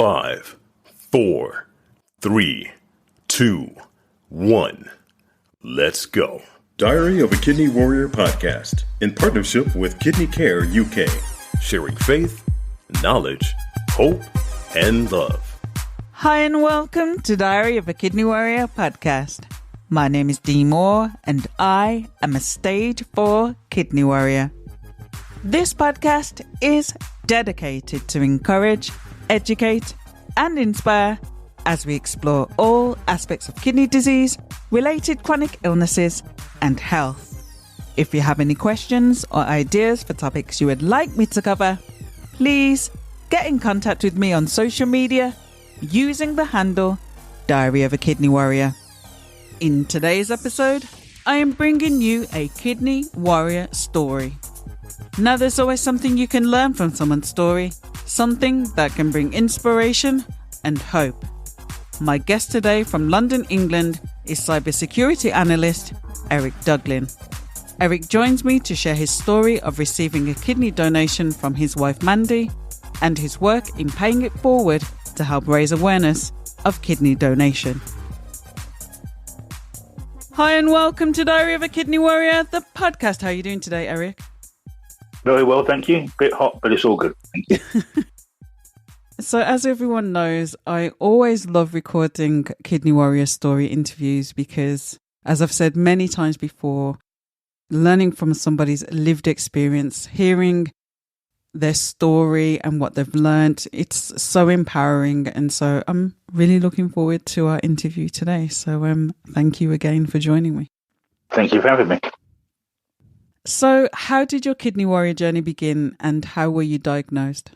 5, 4, 3, 2, 1. Let's go. Diary of a Kidney Warrior podcast in partnership with Kidney Care UK, sharing faith, knowledge, hope, and love. Hi and welcome to Diary of a Kidney Warrior podcast. My name is Dee Moore and I am a stage 4 kidney warrior. This podcast is dedicated to encourage, educate and inspire as we explore all aspects of kidney disease, related chronic illnesses and health. If you have any questions or ideas for topics you would like me to cover, please get in contact with me on social media using the handle Diary of a Kidney Warrior. In today's episode, I am bringing you a kidney warrior story. Now, there's always something you can learn from someone's story, something that can bring inspiration and hope. My guest today from London, England is cybersecurity analyst Eric Douglin. Eric joins me to share his story of receiving a kidney donation from his wife Mandy and his work in paying it forward to help raise awareness of kidney donation. Hi and welcome to Diary of a Kidney Warrior, the podcast. How are you doing today, Eric? Very well, thank you. Bit hot, but it's all good. Thank you. So as everyone knows, I always love recording Kidney Warrior story interviews because, as I've said many times before, learning from somebody's lived experience, hearing their story and what they've learned, it's so empowering. And so I'm really looking forward to our interview today. So thank you again for joining me. Thank you for having me. So how did your kidney warrior journey begin and how were you diagnosed?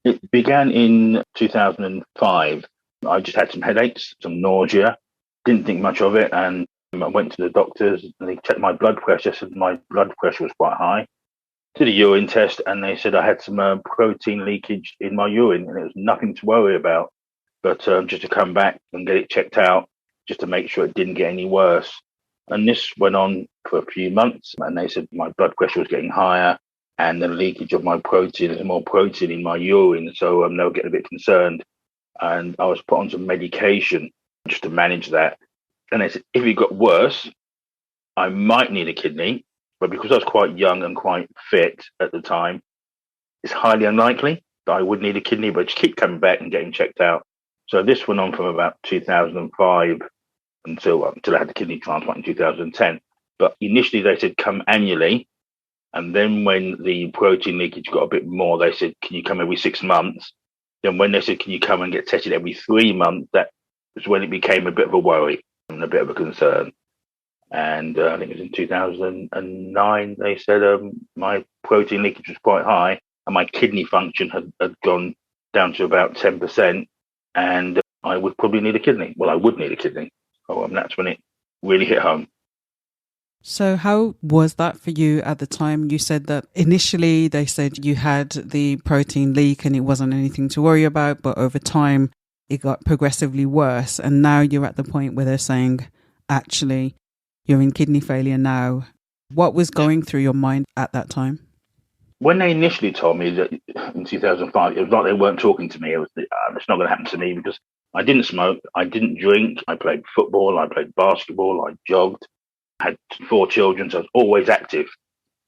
It began in 2005. I just had some headaches, some nausea, didn't think much of it. And I went to the doctors and they checked my blood pressure. Said my blood pressure was quite high. Did a urine test and they said I had some protein leakage in my urine and it was nothing to worry about. But just to come back and get it checked out, just to make sure it didn't get any worse. And this went on for a few months and they said my blood pressure was getting higher and the leakage of my protein, there's more protein in my urine. So they were getting a bit concerned. And I was put on some medication just to manage that. And they said, if it got worse, I might need a kidney. But because I was quite young and quite fit at the time, it's highly unlikely that I would need a kidney, but just keep coming back and getting checked out. So this went on from about 2005 until I had the kidney transplant in 2010. But initially they said come annually. And then when the protein leakage got a bit more, they said, can you come every 6 months? Then when they said, can you come and get tested every 3 months? That was when it became a bit of a worry and a bit of a concern. And I think it was in 2009, they said my protein leakage was quite high and my kidney function had gone down to about 10%. And I would probably need a kidney. Well, I would need a kidney. So that's when it really hit home. So how was that for you at the time? You said that initially they said you had the protein leak and it wasn't anything to worry about, but over time it got progressively worse. And now you're at the point where they're saying, actually, you're in kidney failure now. What was going through your mind at that time? When they initially told me that in 2005, it was like they weren't talking to me. It's not going to happen to me because I didn't smoke, I didn't drink, I played football, I played basketball, I jogged. I had 4 children, so I was always active.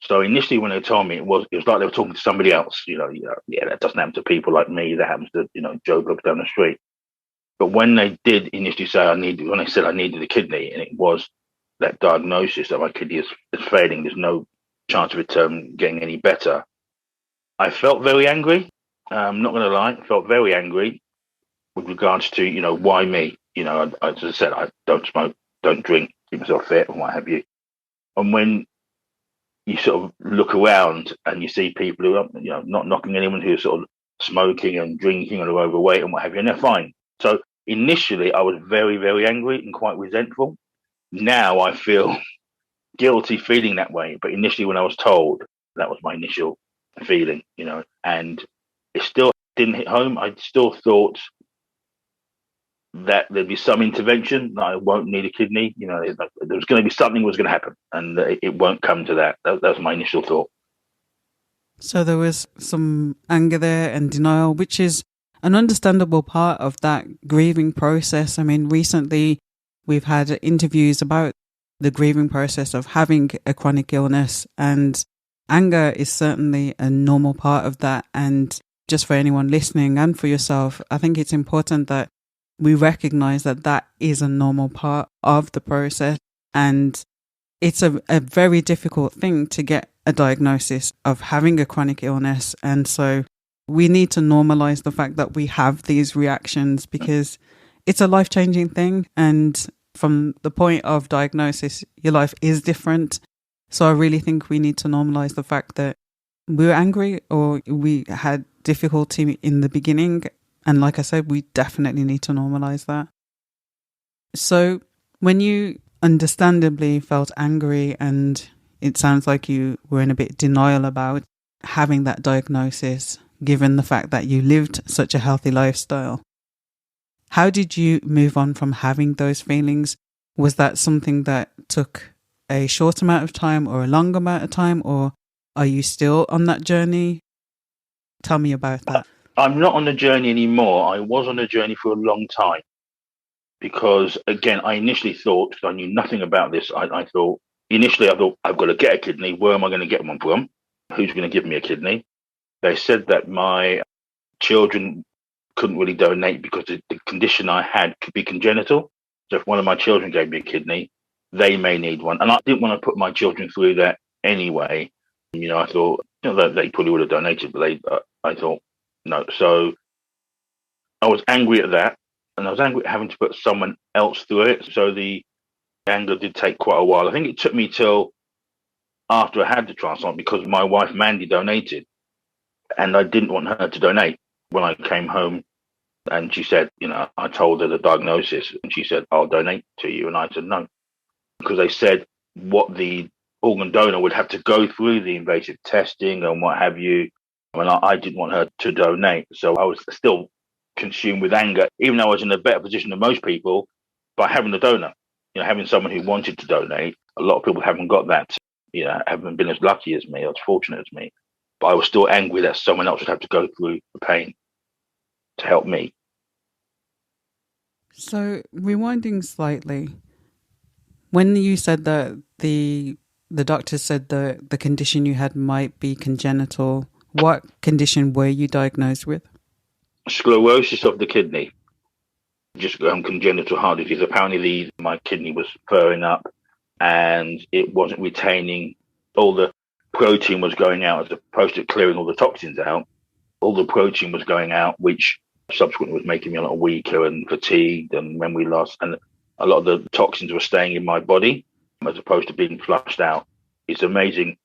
So initially when they told me, it was like they were talking to somebody else. That doesn't happen to people like me. That happens to, Joe Blow down the street. But when they did initially say when they said I needed a kidney, and it was that diagnosis that my kidney is failing, there's no chance of it getting any better. I felt very angry. I'm not going to lie. I felt very angry with regards to, why me? As I said, I don't smoke, don't drink, keep myself fit and what have you. And when you sort of look around and you see people who are, not knocking anyone who's sort of smoking and drinking and are overweight and what have you, and they're fine. So initially I was very, very angry and quite resentful. Now I feel guilty feeling that way. But initially when I was told, that was my initial feeling, and it still didn't hit home. I still thought that there'd be some intervention, that I won't need a kidney. There was going to be something was going to happen, and it won't come to that. That was my initial thought. So there was some anger there and denial, which is an understandable part of that grieving process. I mean, recently we've had interviews about the grieving process of having a chronic illness, and anger is certainly a normal part of that. And just for anyone listening and for yourself, I think it's important that we recognize that that is a normal part of the process. And it's a very difficult thing to get a diagnosis of having a chronic illness. And so we need to normalize the fact that we have these reactions, because it's a life-changing thing. And from the point of diagnosis, your life is different. So I really think we need to normalize the fact that we were angry or we had difficulty in the beginning. And like I said, we definitely need to normalize that. So when you understandably felt angry, and it sounds like you were in a bit denial about having that diagnosis, given the fact that you lived such a healthy lifestyle, how did you move on from having those feelings? Was that something that took a short amount of time or a long amount of time, or are you still on that journey? Tell me about that. I'm not on the journey anymore. I was on the journey for a long time because, again, I initially thought, because I knew nothing about this, I thought, I've got to get a kidney. Where am I going to get one from? Who's going to give me a kidney? They said that my children couldn't really donate because the condition I had could be congenital. So if one of my children gave me a kidney, they may need one. And I didn't want to put my children through that anyway. I thought, that they probably would have donated, but I thought, no. So I was angry at that. And I was angry at having to put someone else through it. So the anger did take quite a while. I think it took me till after I had the transplant, because my wife, Mandy, donated. And I didn't want her to donate. When I came home and she said, I told her the diagnosis, and she said, I'll donate to you. And I said, no, because they said what the organ donor would have to go through, the invasive testing and what have you. And I didn't want her to donate. So I was still consumed with anger, even though I was in a better position than most people by having a donor, having someone who wanted to donate. A lot of people haven't got that, haven't been as lucky as me, or as fortunate as me. But I was still angry that someone else would have to go through the pain to help me. So rewinding slightly, when you said that the doctor said the condition you had might be congenital, what condition were you diagnosed with? Sclerosis of the kidney, just congenital heart disease. Apparently my kidney was furring up and it wasn't retaining all the protein was going out, as opposed to clearing all the toxins out. All the protein was going out, which subsequently was making me a lot weaker and fatigued and memory loss. And a lot of the toxins were staying in my body as opposed to being flushed out. It's amazing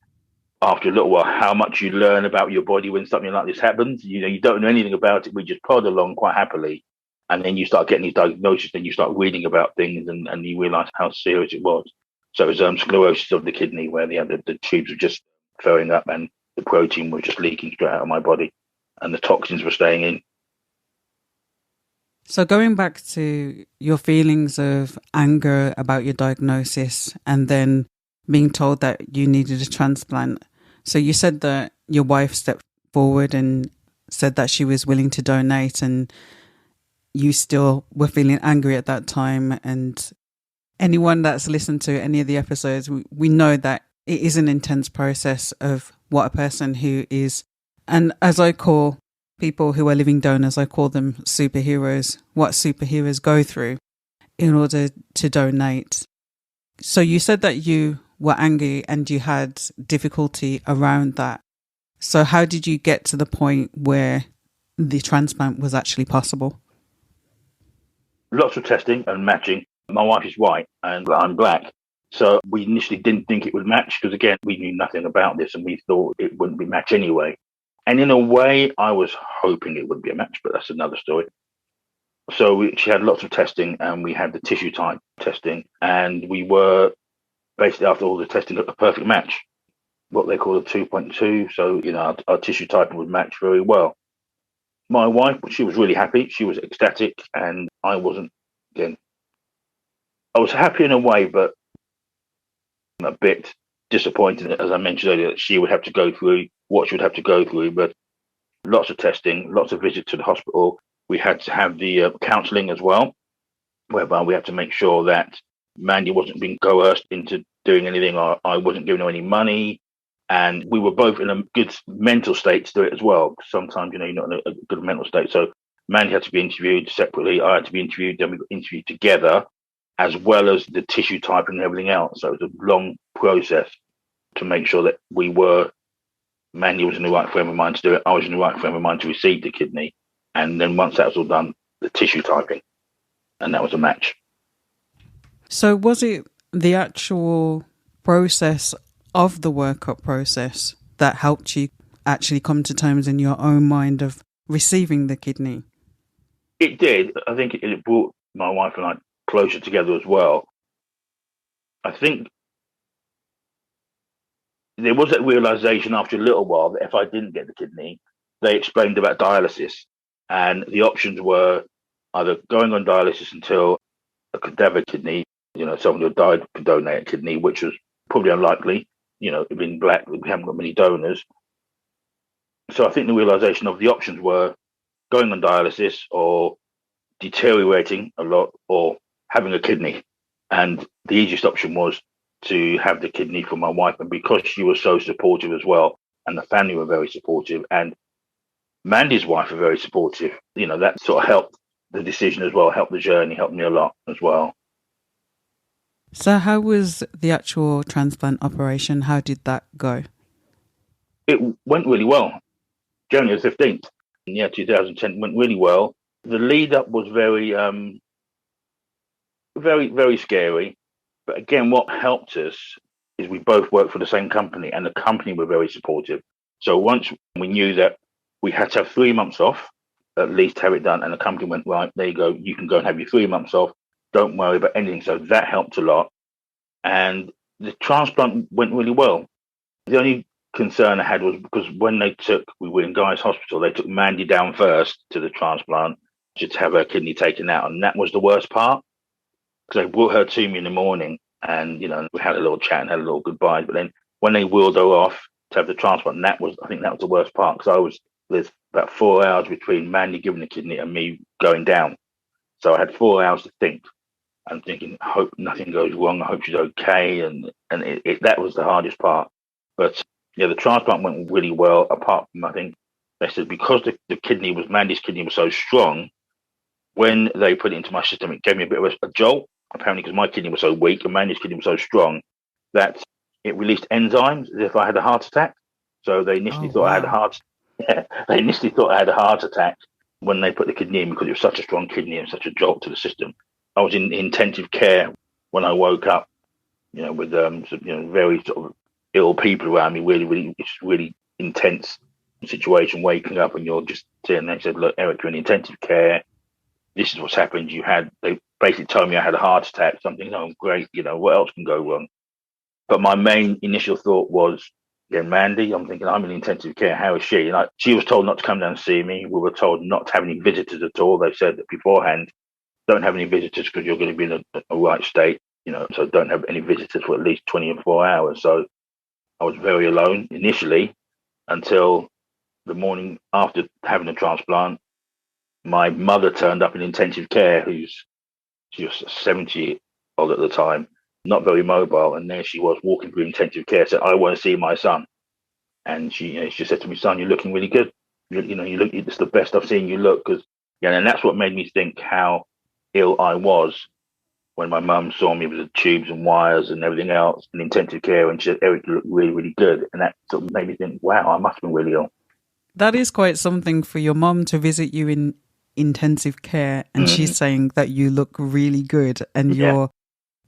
after a little while how much you learn about your body when something like this happens. You don't know anything about it. We just plod along quite happily. And then you start getting these diagnoses, and you start reading about things, and you realize how serious it was. So it was sclerosis of the kidney, where the tubes were just filling up and the protein was just leaking straight out of my body and the toxins were staying in. So going back to your feelings of anger about your diagnosis and then being told that you needed a transplant. So you said that your wife stepped forward and said that she was willing to donate, and you still were feeling angry at that time. And anyone that's listened to any of the episodes, we know that it is an intense process of what a person who is, and as I call people who are living donors, I call them superheroes, what superheroes go through in order to donate. So you said that you were angry and you had difficulty around that. So how did you get to the point where the transplant was actually possible? Lots of testing and matching. My wife is white and I'm black. So we initially didn't think it would match because, again, we knew nothing about this and we thought it wouldn't be match anyway. And in a way, I was hoping it would be a match, but that's another story. So she had lots of testing and we had the tissue type testing, and we were basically, after all the testing, a perfect match, what they call a 2.2. So, our tissue typing would match very well. My wife, she was really happy. She was ecstatic and I wasn't. Again, I was happy in a way, but a bit disappointed, as I mentioned earlier, that she would have to go through what she would have to go through. But lots of testing, lots of visits to the hospital. We had to have the counselling as well, whereby we had to make sure that Mandy wasn't being coerced into doing anything, or I wasn't giving her any money. And we were both in a good mental state to do it as well. Sometimes, you're not in a good mental state. So Mandy had to be interviewed separately. I had to be interviewed. Then we got interviewed together, as well as the tissue typing and everything else. So it was a long process to make sure that Mandy was in the right frame of mind to do it. I was in the right frame of mind to receive the kidney. And then once that was all done, the tissue typing. And that was a match. So was it the actual process of the workup process that helped you actually come to terms in your own mind of receiving the kidney? It did. I think it brought my wife and I closer together as well. I think there was that realization after a little while that if I didn't get the kidney, they explained about dialysis. And the options were either going on dialysis until a cadaver kidney, someone who died could donate a kidney, which was probably unlikely. In black, we haven't got many donors. So I think the realization of the options were going on dialysis or deteriorating a lot or having a kidney. And the easiest option was to have the kidney for my wife. And because she was so supportive as well, and the family were very supportive, and Mandy's wife were very supportive, that sort of helped the decision as well, helped the journey, helped me a lot as well. So how was the actual transplant operation? How did that go? It went really well. January 15th, 2010 went really well. The lead up was very, very, very scary. But again, what helped us is we both worked for the same company, and the company were very supportive. So once we knew that we had to have 3 months off, at least to have it done, and the company went, right, there you go, you can go and have your 3 months off. Don't worry about anything. So that helped a lot. And the transplant went really well. The only concern I had was because when we were in Guy's Hospital, they took Mandy down first to the transplant just to have her kidney taken out. And that was the worst part, because they brought her to me in the morning and, we had a little chat and had a little goodbye. But then when they wheeled her off to have the transplant, I think that was the worst part, because there's about 4 hours between Mandy giving the kidney and me going down. So I had 4 hours to think. I'm thinking, I hope nothing goes wrong. I hope she's okay. And that was the hardest part. But the transplant went really well, apart from, I think, they said because Mandy's kidney was so strong, when they put it into my system, it gave me a bit of a jolt, apparently because my kidney was so weak and Mandy's kidney was so strong that it released enzymes as if I had a heart attack. So they initially thought I had a heart they initially thought I had a heart attack when they put the kidney in, because it was such a strong kidney and such a jolt to the system. I was in intensive care when I woke up, with very sort of ill people around me. It's really intense situation, waking up and you're just sitting there. They said, "Look, Eric, you're in intensive care. This is what's happened. They basically told me I had a heart attack." Something, oh great, what else can go wrong? But my main initial thought was, Mandy. I'm thinking, I'm in intensive care. How is she? And she was told not to come down and see me. We were told not to have any visitors at all. They said that beforehand, don't have any visitors because you're going to be in a right state, so don't have any visitors for at least 24 hours. So I was very alone initially until the morning after having the transplant. My mother turned up in intensive care, she was 70-old at the time, not very mobile. And there she was walking through intensive care, said, "I want to see my son." And she said to me, "Son, you're looking really good. You look, it's the best I've seen you look." And that's what made me think how ill I was when my mum saw me with the tubes and wires and everything else in intensive care, and she said, "Eric, you look really, really good." And that sort of made me think, wow, I must have been really ill. That is quite something for your mum to visit you in intensive care, and she's saying that you look really good and you're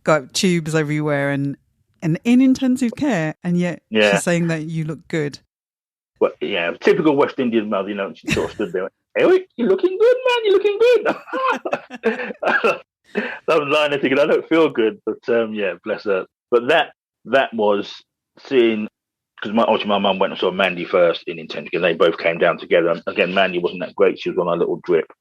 got tubes everywhere and in intensive care, and yet she's saying that you look good. Well, typical West Indian mother, she sort of stood there, "Eric, you're looking good, man, you're looking good." I was lying there thinking, I don't feel good, but bless her. But that was seeing, because my mum went and saw Mandy first in intensive care. They both came down together. And again, Mandy wasn't that great. She was on a little drip.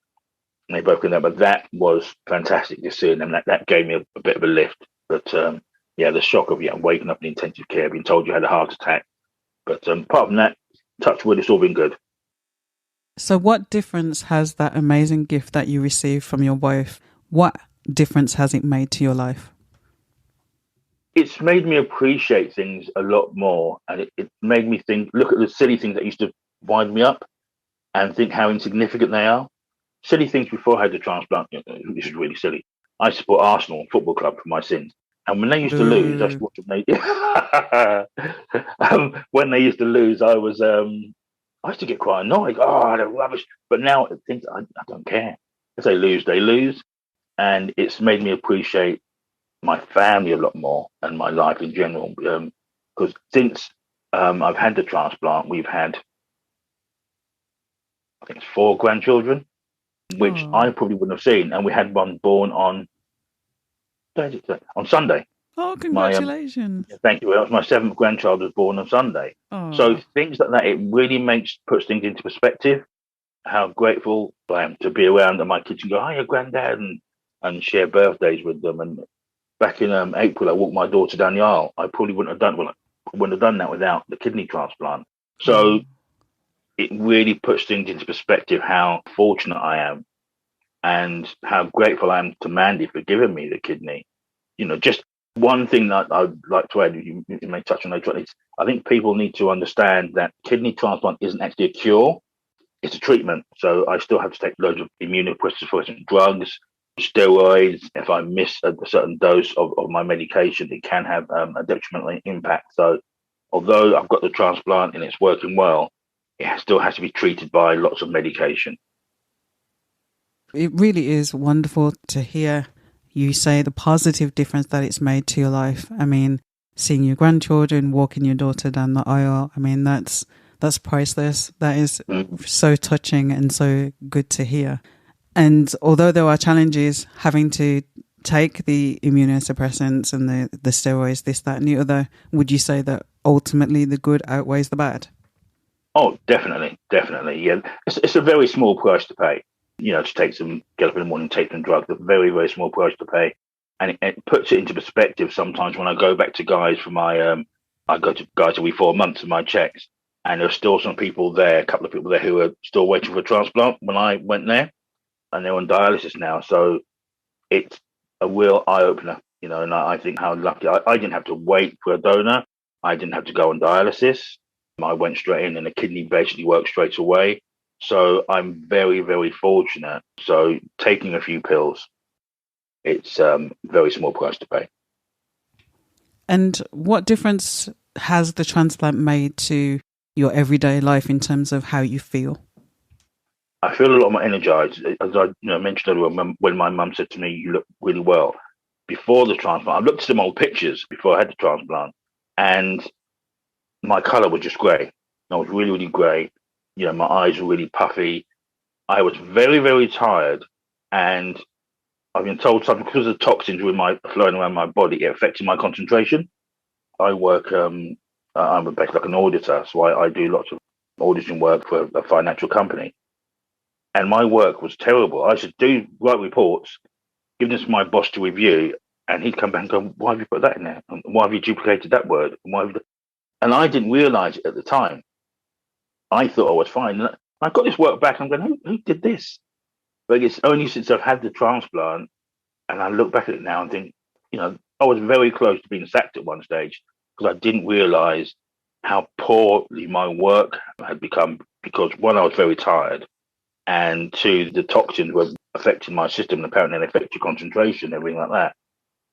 And they both came down. But that was fantastic to see. And that gave me a bit of a lift. But the shock of waking up in intensive care, being told you had a heart attack. But apart from that, touch wood, it's all been good. So what difference has that amazing gift that you received from your wife, what difference has it made to your life? It's made me appreciate things a lot more. And it made me look at the silly things that used to wind me up and think how insignificant they are. Silly things before I had the transplant. This is really silly. I support Arsenal Football Club for my sins. And when they used to lose, that's what they when they used to lose, I used to get quite annoyed. Oh, they're rubbish. But now things I don't care. If they lose, they lose. And it's made me appreciate my family a lot more and my life in general. Because since I've had the transplant, we've had, I think it's 4 grandchildren, which I probably wouldn't have seen. And we had one born on Sunday. Oh, congratulations. Thank you. My 7th grandchild was born on Sunday. Oh. So things like that, it really puts things into perspective, how grateful I am to be around, and my kids can go, "Hi, your granddad," and share birthdays with them. And back in April, I walked my daughter down the aisle. I probably wouldn't have done that without the kidney transplant. So it really puts things into perspective how fortunate I am and how grateful I am to Mandy for giving me the kidney. Just one thing that I'd like to add, you may touch on later on, is I think people need to understand that kidney transplant isn't actually a cure, it's a treatment. So I still have to take loads of immunosuppressant drugs, steroids. If I miss a certain dose of my medication, it can have a detrimental impact. So although I've got the transplant and it's working well, it still has to be treated by lots of medication. It really is wonderful to hear you say the positive difference that it's made to your life. I mean, seeing your grandchildren, walking your daughter down the aisle, I mean, that's priceless. That is so touching and so good to hear. And although there are challenges having to take the immunosuppressants and the steroids, this, that, and the other, would you say that ultimately the good outweighs the bad? Oh, definitely. Yeah, it's a very small price to pay. To get up in the morning, take some drugs, a very, very small price to pay. And it puts it into perspective sometimes when I go back to guys for my, I go to guys every 4 months for my checks. And there's still some people there, a couple of people there who are still waiting for a transplant when I went there. And they're on dialysis now. So it's a real eye-opener, and I think how lucky I didn't have to wait for a donor. I didn't have to go on dialysis. I went straight in and the kidney basically worked straight away. So I'm very, very fortunate. So taking a few pills, it's very small price to pay. And what difference has the transplant made to your everyday life in terms of how you feel? I feel a lot more energized. As I mentioned earlier, when my mum said to me, "You look really well." Before the transplant, I looked at some old pictures before I had the transplant, and my colour was just grey. I was really, really grey. My eyes were really puffy. I was very, very tired, and I've been told something because of the toxins flowing around my body, it affected my concentration. I work. I'm basically like an auditor, so I do lots of auditing work for a financial company. And my work was terrible. I should write reports, give them to my boss to review, and he'd come back and go, "Why have you put that in there? And why have you duplicated that word? And I didn't realise it at the time. I thought I was fine. And I got this work back. I'm going, who did this? But it's only since I've had the transplant, and I look back at it now and think, I was very close to being sacked at one stage because I didn't realise how poorly my work had become. Because one, I was very tired. And 2, the toxins were affecting my system, and apparently they affect your concentration, everything like that.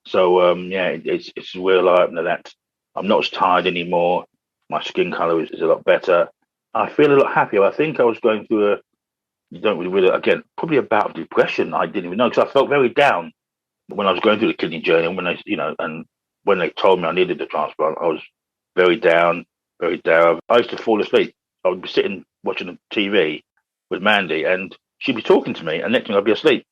So, it's a real eye-opener that I'm not as tired anymore. My skin colour is a lot better. I feel a lot happier. I think I was going through probably a bout of depression. I didn't even know, because I felt very down when I was going through the kidney journey. And when they told me I needed the transplant, I was very down, very down. I used to fall asleep. I would be sitting watching the TV with Mandy, and she'd be talking to me, and next thing I'd be asleep.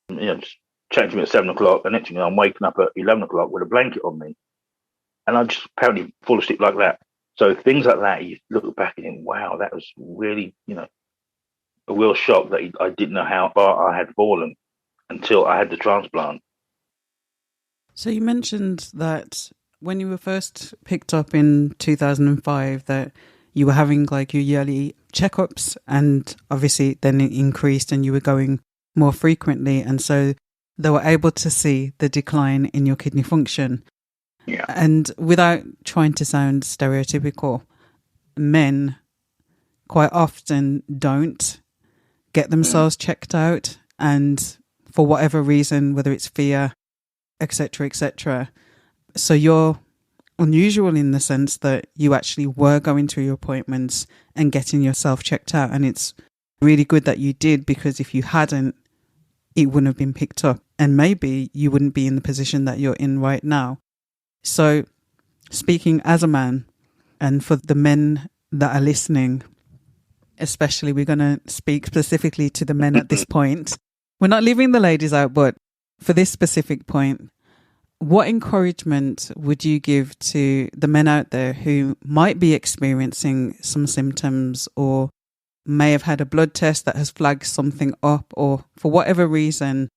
Just chatting to me at 7 o'clock, and next thing I'm waking up at 11 o'clock with a blanket on me. And I just apparently fall asleep like that. So things like that, you look back and think, wow, that was really, a real shock that I didn't know how far I had fallen until I had the transplant. So you mentioned that when you were first picked up in 2005, that you were having like your yearly checkups, and obviously then it increased and you were going more frequently, and so they were able to see the decline in your kidney function. Yeah. And without trying to sound stereotypical, men quite often don't get themselves checked out, and for whatever reason, whether it's fear, etc., etc. So you're unusual in the sense that you actually were going to your appointments and getting yourself checked out, and it's really good that you did, because if you hadn't, it wouldn't have been picked up, and maybe you wouldn't be in the position that you're in right now. So speaking as a man, and for the men that are listening, especially, we're going to speak specifically to the men at this point. We're not leaving the ladies out, but for this specific point, what encouragement would you give to the men out there who might be experiencing some symptoms, or may have had a blood test that has flagged something up, or for whatever reason,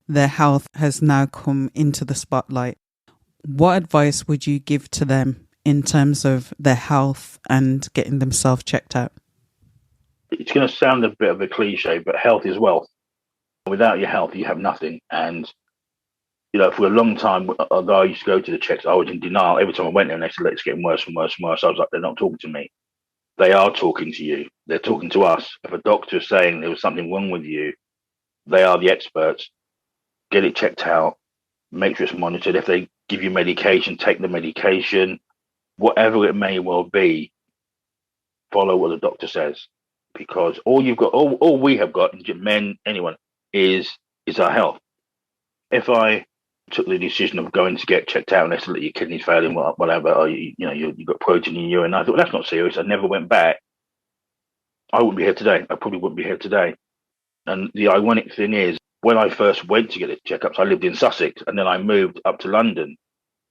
their health has now come into the spotlight? What advice would you give to them in terms of their health and getting themselves checked out? It's going to sound a bit of a cliche, but health is wealth. Without your health, you have nothing. And, for a long time, although I used to go to the checks, I was in denial. Every time I went there, and they said, it's getting worse and worse and worse. I was like, they're not talking to me. They are talking to you. They're talking to us. If a doctor is saying there was something wrong with you, they are the experts. Get it checked out. Make sure it's monitored. If they give you medication, take the medication. Whatever it may well be, follow what the doctor says. Because all we have got, men, anyone, is our health. If I took the decision of going to get checked out and they said that your kidneys failing, whatever, or you've got protein in your urine, I thought, that's not serious. I never went back. I wouldn't be here today. I probably wouldn't be here today. And the ironic thing is, when I first went to get the checkups, I lived in Sussex, and then I moved up to London,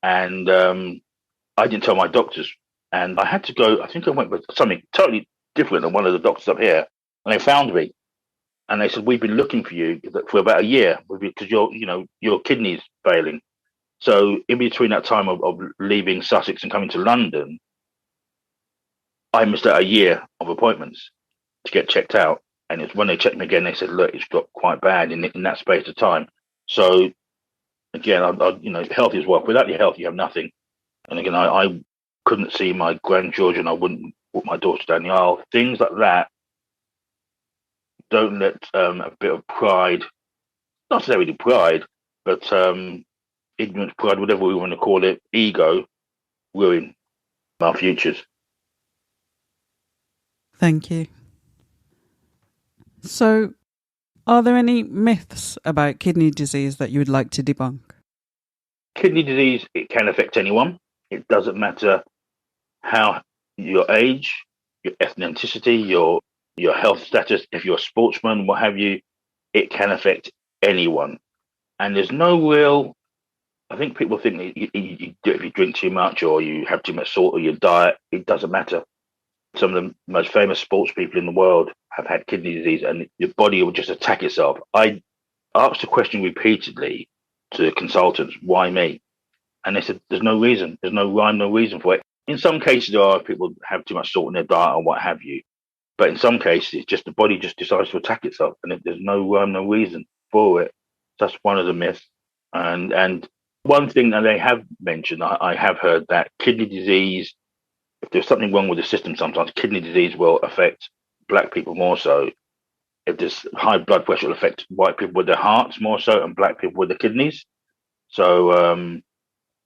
and I didn't tell my doctors, and I had to go. I think I went with something totally different than one of the doctors up here, and they found me, and they said, we've been looking for you for about a year because your kidneys failing. So in between that time of leaving Sussex and coming to London, I missed out a year of appointments to get checked out. And it's when they checked me again, they said, look, it's got quite bad in that space of time. So again, health is wealth. Without your health, you have nothing. And again, I couldn't see my grandchildren. I wouldn't walk my daughter down the aisle. Things like that. Don't let a bit of pride, not necessarily pride, but ignorance, pride, whatever we want to call it, ego, ruin our futures. Thank you. So, are there any myths about kidney disease that you would like to debunk? Kidney disease, it can affect anyone. It doesn't matter how your age, your ethnicity, your health status, if you're a sportsman, what have you, it can affect anyone. And there's no real, I think people think that if you drink too much or you have too much salt or your diet, it doesn't matter. Some of the most famous sports people in the world have had kidney disease, and your body will just attack itself. I asked the question repeatedly to consultants, why me? And they said, there's no reason. There's no rhyme, no reason for it. In some cases, there are people who have too much salt in their diet or what have you. But in some cases, it's just the body just decides to attack itself, and there's no rhyme, no reason for it. That's one of the myths. And one thing that they have mentioned, I have heard that kidney disease, if there's something wrong with the system, sometimes kidney disease will affect black people more so. If there's high blood pressure, will affect white people with their hearts more so, and black people with their kidneys. So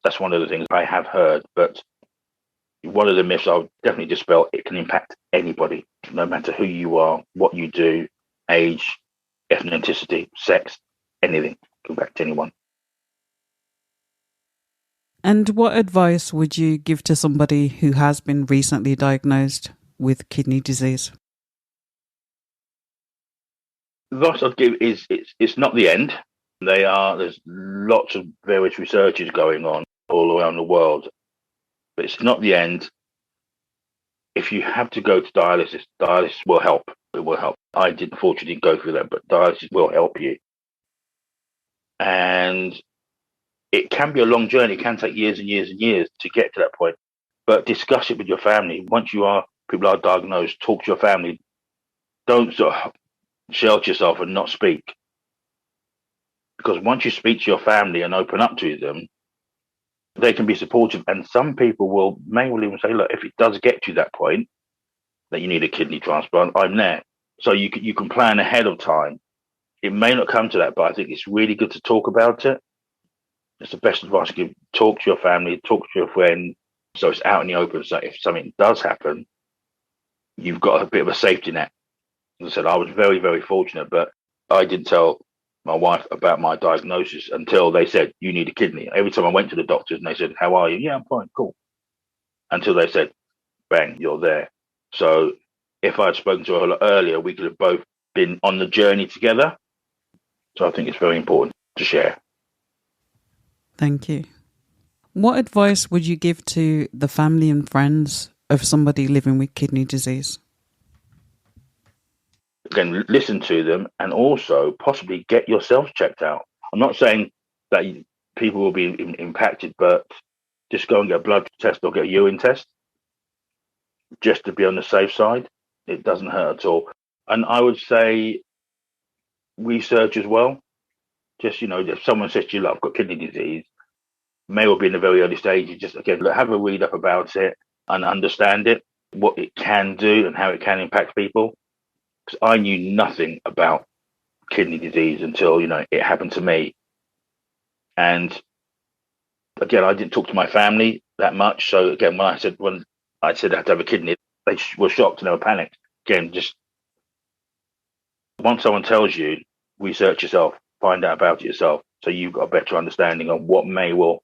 that's one of the things I have heard. But one of the myths I'll definitely dispel, it can impact anybody, no matter who you are, what you do, age, ethnicity, sex, anything. Can impact anyone. And what advice would you give to somebody who has been recently diagnosed with kidney disease? The advice I'd give is it's not the end. There's lots of various researches going on all around the world, but it's not the end. If you have to go to dialysis will help. It will help. I didn't fortunately go through that, but dialysis will help you. And it can be a long journey. It can take years and years and years to get to that point. But discuss it with your family. Once people are diagnosed, talk to your family. don't sort of shelter yourself and not speak. Because once you speak to your family and open up to them, they can be supportive. And some people may even say, look, if it does get to that point that you need a kidney transplant, I'm there. So you can plan ahead of time. It may not come to that, but I think it's really good to talk about it. It's the best advice you give. Talk to your family, talk to your friend, so it's out in the open. So if something does happen, you've got a bit of a safety net. As I said, I was very, very fortunate, but I didn't tell my wife about my diagnosis until they said, you need a kidney. Every time I went to the doctors and they said, how are you? Yeah, I'm fine, cool. Until they said, bang, you're there. So if I had spoken to her a lot earlier, we could have both been on the journey together. So I think it's very important to share. Thank you. What advice would you give to the family and friends of somebody living with kidney disease? Again, listen to them and also possibly get yourself checked out. I'm not saying that people will be impacted, but just go and get a blood test or get a urine test just to be on the safe side. It doesn't hurt at all. And I would say research as well. Just, if someone says to you, look, I've got kidney disease, may well be in the very early stages, just again, have a read up about it and understand it, what it can do and how it can impact people. Because I knew nothing about kidney disease until, it happened to me. And again, I didn't talk to my family that much. So again, when I said I had to have a kidney, they were shocked and they were panicked. Again, just once someone tells you, research yourself, find out about it yourself, so you've got a better understanding of what will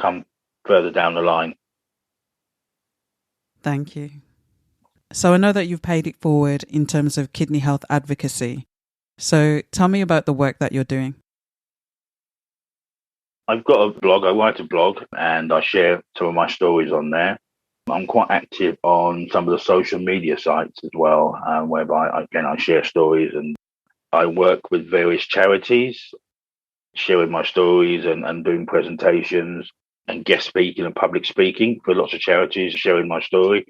come further down the line. Thank you. So I know that you've paid it forward in terms of kidney health advocacy. So tell me about the work that you're doing. I've got a blog, I write a blog, and I share some of my stories on there. I'm quite active on some of the social media sites as well, whereby, I share stories, and I work with various charities, sharing my stories and doing presentations and guest speaking and public speaking for lots of charities, sharing my story.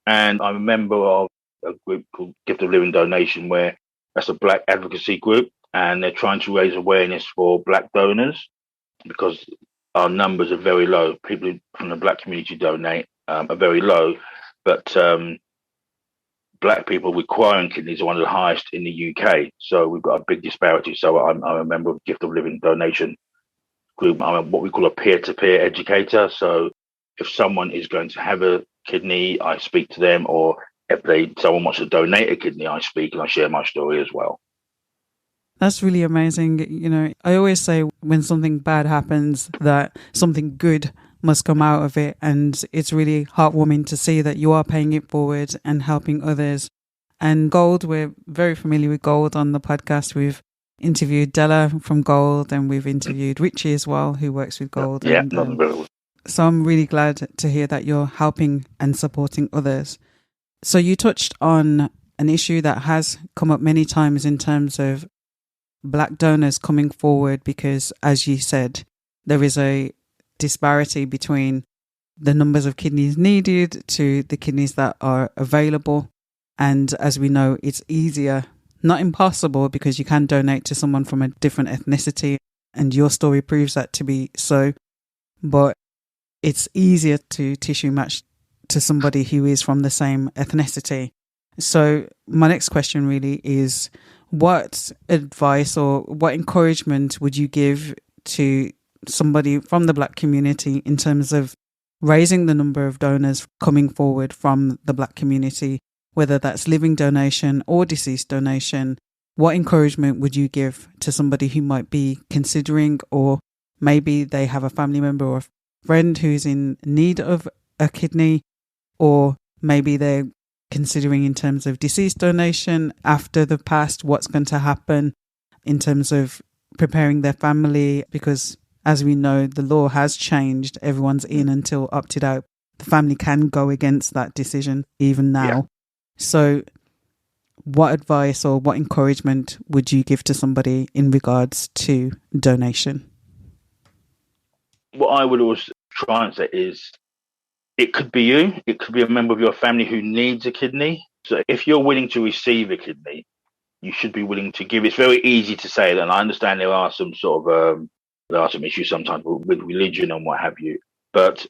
And I'm a member of a group called Gift of Living Donation, where that's a Black advocacy group, and they're trying to raise awareness for Black donors because our numbers are very low. People from the Black community donate are very low, but Black people requiring kidneys are one of the highest in the UK. So we've got a big disparity. So I'm a member of Gift of Living Donation group. I'm what we call a peer-to-peer educator. So if someone is going to have a kidney, I speak to them, or if someone wants to donate a kidney, I speak and I share my story as well. That's really amazing. I always say when something bad happens that something good must come out of it. And it's really heartwarming to see that you are paying it forward and helping others. And Gold, we're very familiar with Gold on the podcast. We've interviewed Della from Gold, and we've interviewed Richie as well, who works with Gold. Yeah, and, so I'm really glad to hear that you're helping and supporting others. So you touched on an issue that has come up many times in terms of Black donors coming forward, because, as you said, there is a disparity between the numbers of kidneys needed to the kidneys that are available. And as we know, it's easier, not impossible, because you can donate to someone from a different ethnicity, and your story proves that to be so. But it's easier to tissue match to somebody who is from the same ethnicity. So my next question really is, what advice or what encouragement would you give to somebody from the Black community in terms of raising the number of donors coming forward from the Black community, whether that's living donation or deceased donation? What encouragement would you give to somebody who might be considering, or maybe they have a family member or a friend who's in need of a kidney, or maybe they're considering in terms of deceased donation after the past, what's going to happen in terms of preparing their family? Because as we know, the law has changed. Everyone's in until opted out. The family can go against that decision even now. Yeah. So what advice or what encouragement would you give to somebody in regards to donation? What I would always try and say is, it could be you. It could be a member of your family who needs a kidney. So if you're willing to receive a kidney, you should be willing to give. It's very easy to say that, and I understand there are some sort of there are some issues sometimes with religion and what have you. But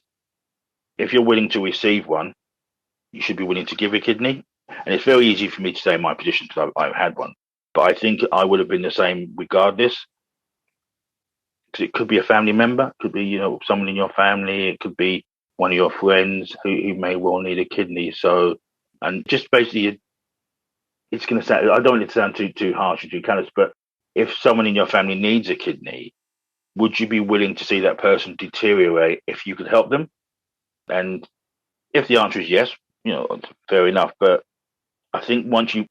if you're willing to receive one, you should be willing to give a kidney. And it's very easy for me to say my position because I've had one. But I think I would have been the same regardless. Because it could be a family member, it could be someone in your family, it could be one of your friends who may well need a kidney. So, and just basically, it's going to sound, I don't want it to sound too harsh or too callous, but if someone in your family needs a kidney, would you be willing to see that person deteriorate if you could help them? And if the answer is yes, fair enough. But I think once you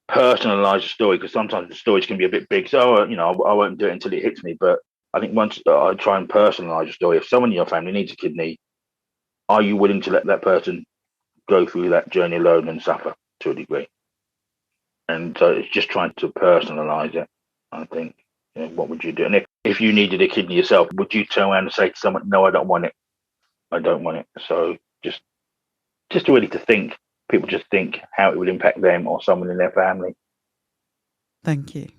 personalize the story, because sometimes the stories can be a bit big, so I won't do it until it hits me. But I think once I try and personalize the story, if someone in your family needs a kidney, are you willing to let that person go through that journey alone and suffer to a degree? And so it's just trying to personalize it. I think, what would you do? And if you needed a kidney yourself, would you turn around and say to someone, "No, I don't want it. I don't want it." So just really to think. People just think how it would impact them or someone in their family. Thank you.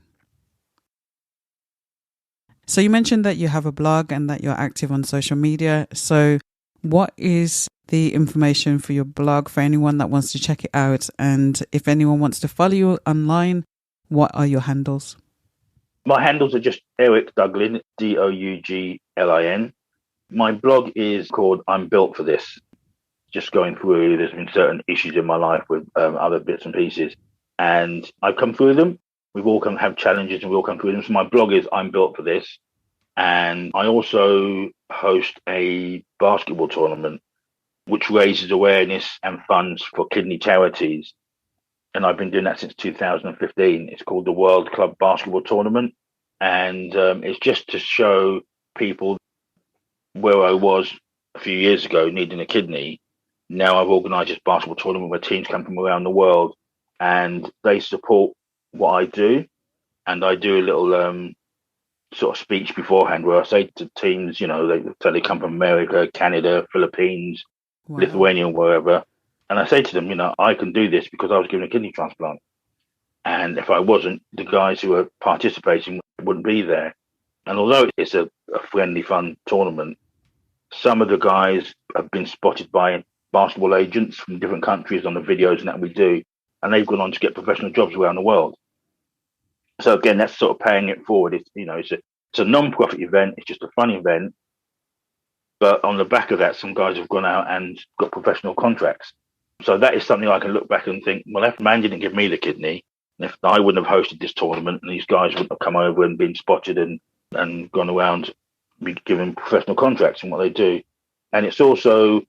So you mentioned that you have a blog and that you're active on social media. So what is the information for your blog for anyone that wants to check it out? And if anyone wants to follow you online, what are your handles? My handles are just Eric Douglin, Douglin. My blog is called I'm Built for This. Just going through, there's been certain issues in my life with other bits and pieces, and I've come through them. We've all have challenges and we all come through them. So my blog is I'm Built for This. And I also host a basketball tournament, which raises awareness and funds for kidney charities. And I've been doing that since 2015. It's called the World Club Basketball Tournament. And it's just to show people where I was a few years ago needing a kidney. Now I've organised this basketball tournament where teams come from around the world and they support what I do. And I do a little sort of speech beforehand where I say to teams, they come from America, Canada, Philippines, wow, Lithuania, wherever. And I say to them, I can do this because I was given a kidney transplant. And if I wasn't, the guys who are participating wouldn't be there. And although it's a friendly, fun tournament, some of the guys have been spotted by basketball agents from different countries on the videos and that we do, and they've gone on to get professional jobs around the world. So again, that's sort of paying it forward. It's a non-profit event. It's just a fun event, but on the back of that, some guys have gone out and got professional contracts. So that is something I can look back and think, well, if Mandy didn't give me the kidney, if I wouldn't have hosted this tournament, and these guys wouldn't have come over and been spotted and gone around, be given professional contracts in what they do. And it's also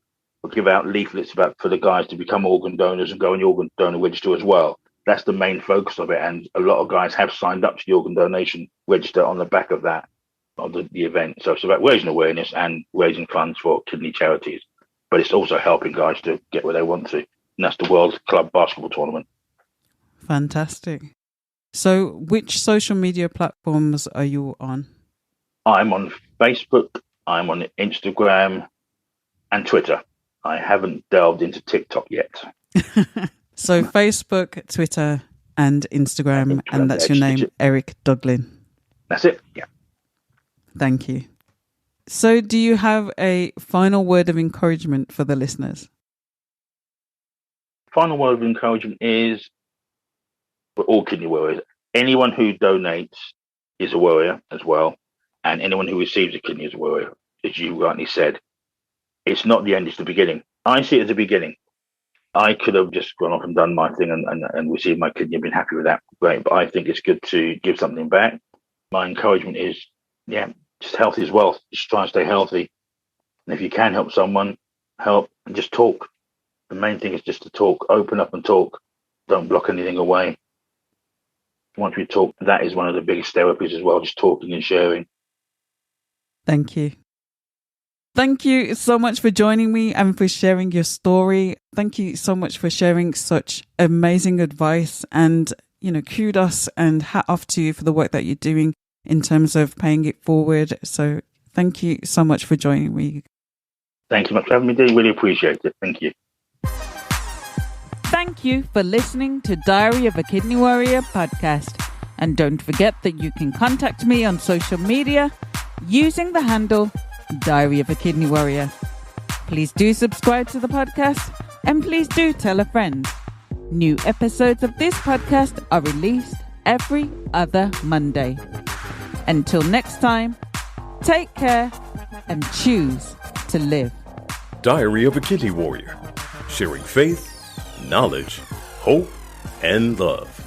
give out leaflets for the guys to become organ donors and go on the organ donor register as well. That's the main focus of it. And a lot of guys have signed up to the organ donation register on the back of that, of the event. So it's about raising awareness and raising funds for kidney charities. But it's also helping guys to get where they want to. And that's the World Club Basketball Tournament. Fantastic. So which social media platforms are you on? I'm on Facebook, I'm on Instagram and Twitter. I haven't delved into TikTok yet. So Facebook, Twitter and Instagram, and that's your name, Eric Douglin. That's it, yeah. Thank you. So do you have a final word of encouragement for the listeners? Final word of encouragement is for all kidney warriors. Anyone who donates is a warrior as well. And anyone who receives a kidney is a warrior, as you rightly said. It's not the end, it's the beginning. I see it as the beginning. I could have just gone off and done my thing and received my kidney and been happy with that. Great. But I think it's good to give something back. My encouragement is, just health is wealth. Just try and stay healthy. And if you can help someone, help and just talk. The main thing is just to talk. Open up and talk. Don't block anything away. Once we talk, that is one of the biggest therapies as well, just talking and sharing. Thank you. Thank you so much for joining me and for sharing your story. Thank you so much for sharing such amazing advice, and, kudos and hat off to you for the work that you're doing in terms of paying it forward. So thank you so much for joining me. Thank you much for having me. I really appreciate it. Thank you. Thank you for listening to Diary of a Kidney Warrior podcast. And don't forget that you can contact me on social media using the handle Diary of a Kidney Warrior. Please do subscribe to the podcast and please do tell a friend. New episodes of this podcast are released every other Monday. Until next time, take care and choose to live. Diary of a Kidney Warrior, sharing faith, knowledge, hope, and love.